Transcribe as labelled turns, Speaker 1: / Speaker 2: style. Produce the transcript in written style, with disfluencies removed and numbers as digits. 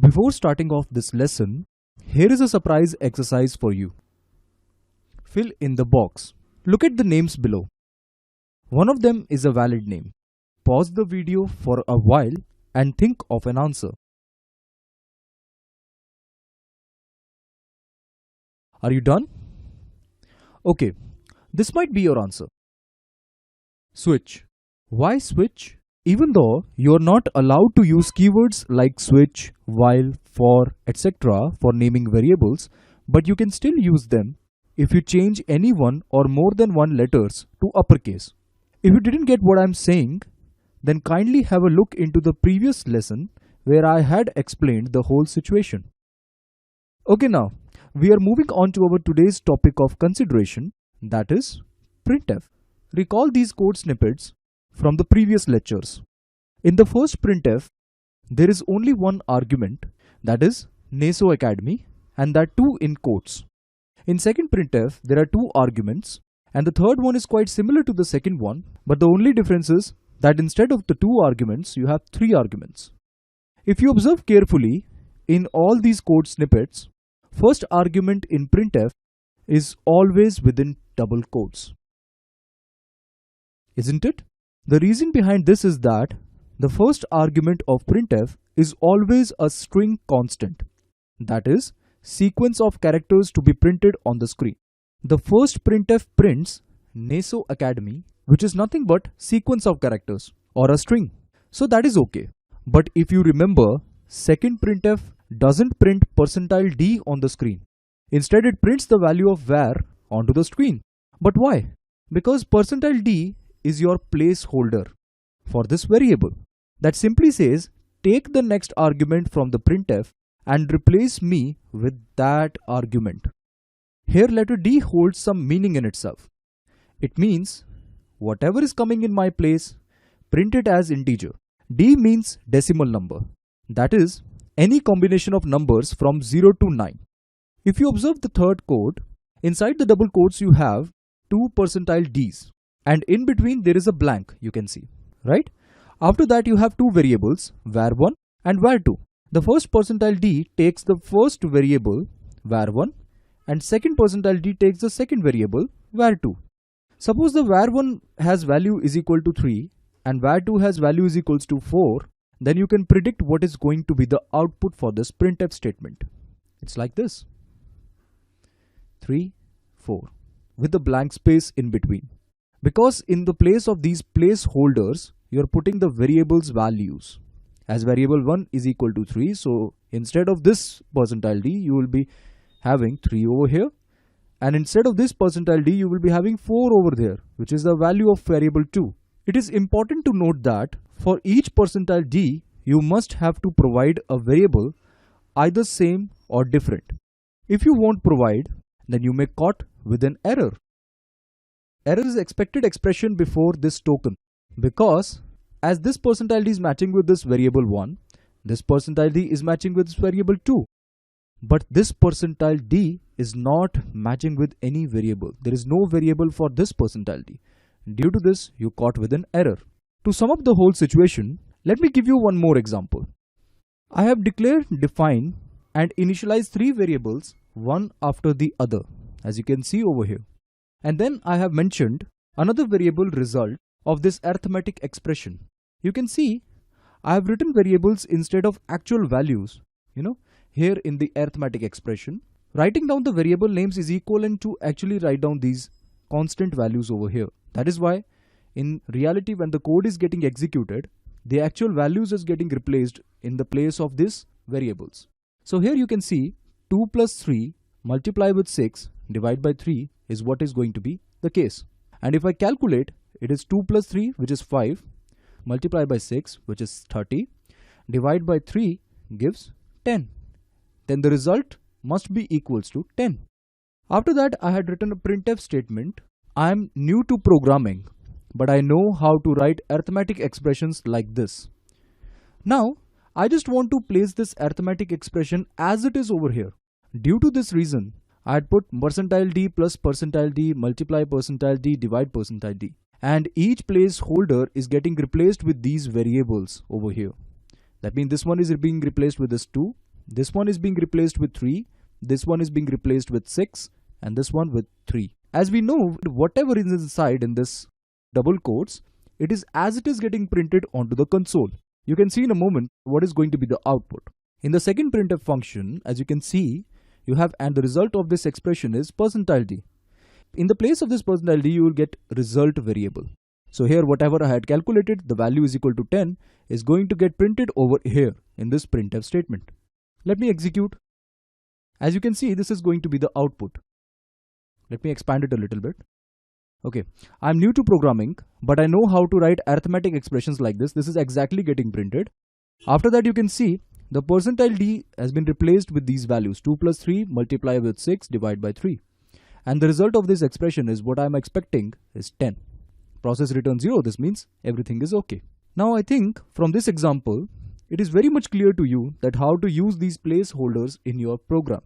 Speaker 1: Before starting off this lesson, here is a surprise exercise for you. Fill in the box. Look at the names below. One of them is a valid name. Pause the video for a while and think of an answer. Are you done? Okay, this might be your answer. Switch. Why switch? Even though you are not allowed to use keywords like switch, while, for, etc. for naming variables, but you can still use them if you change any one or more than one letters to uppercase. If you didn't get what I'm saying, then kindly have a look into the previous lesson where I had explained the whole situation. Okay, now we are moving on to our today's topic of consideration, that is printf. Recall these code snippets from the previous lectures. In the first printf, there is only one argument, that is Neso Academy, and that too in quotes. In second printf, there are two arguments, and the third one is quite similar to the second one, but the only difference is that instead of the two arguments, you have three arguments. If you observe carefully, in all these code snippets, first argument in printf is always within double quotes. Isn't it? The reason behind this is that the first argument of printf is always a string constant, that is, sequence of characters to be printed on the screen. The first printf prints Neso Academy, which is nothing but sequence of characters or a string. So that is okay. But if you remember, second printf doesn't print %d on the screen. Instead, it prints the value of var onto the screen. But why? Because %d is your placeholder for this variable. That simply says, take the next argument from the printf and replace me with that argument. Here letter d holds some meaning in itself. It means whatever is coming in my place, print it as integer. D means decimal number. That is, any combination of numbers from 0 to 9. If you observe the third code, inside the double quotes you have two %ds. And in between there is a blank, you can see, right? After that you have two variables, var1 and var2. The first %d takes the first variable, var1, and second %d takes the second variable, var2. Suppose the var1 has value is equal to 3 and var2 has value is equals to 4, then you can predict what is going to be the output for this printf statement. It's like this. 3, 4, with the blank space in between. Because in the place of these placeholders, you are putting the variable's values. As variable 1 is equal to 3, so instead of this %d, you will be having 3 over here. And instead of this %d, you will be having 4 over there, which is the value of variable 2. It is important to note that for each %d, you must have to provide a variable either same or different. If you won't provide, then you may caught with an error. Error is expected expression before this token, because as this %d is matching with this variable 1, this %d is matching with this variable 2. But this %d is not matching with any variable. There is no variable for this %d. Due to this, you caught with an error. To sum up the whole situation, let me give you one more example. I have declared, define, and initialize three variables, one after the other, as you can see over here. And then I have mentioned another variable result of this arithmetic expression. You can see I have written variables instead of actual values, here in the arithmetic expression. Writing down the variable names is equivalent to actually write down these constant values over here. That is why in reality when the code is getting executed, the actual values is getting replaced in the place of these variables. So here you can see 2 plus 3 multiply with 6 divide by 3 is what is going to be the case. And if I calculate, it is 2 plus 3, which is 5, multiply by 6, which is 30, divide by 3 gives 10. Then the result must be equals to 10. After that, I had written a printf statement. I am new to programming, but I know how to write arithmetic expressions like this. Now, I just want to place this arithmetic expression as it is over here. Due to this reason, I had put %d plus %d multiply %d divide %d. And each placeholder is getting replaced with these variables over here. That means this one is being replaced with this 2, This one is being replaced with 3, this one is being replaced with 6, and this one with 3. As we know, whatever is inside in this double quotes, it is as it is getting printed onto the console. You can see in a moment what is going to be the output. In the second printf function, as you can see, you have, and the result of this expression is %d. In the place of this %d, you will get result variable. So here whatever I had calculated, the value is equal to 10, is going to get printed over here in this printf statement. Let me execute. As you can see, this is going to be the output. Let me expand it a little bit. Okay, I'm new to programming, but I know how to write arithmetic expressions like this. This is exactly getting printed. After that, you can see the %d has been replaced with these values, 2 plus 3 multiply with 6 divide by 3. And the result of this expression is what I'm expecting is 10. Process returns 0, this means everything is okay. Now I think from this example, it is very much clear to you that how to use these placeholders in your program.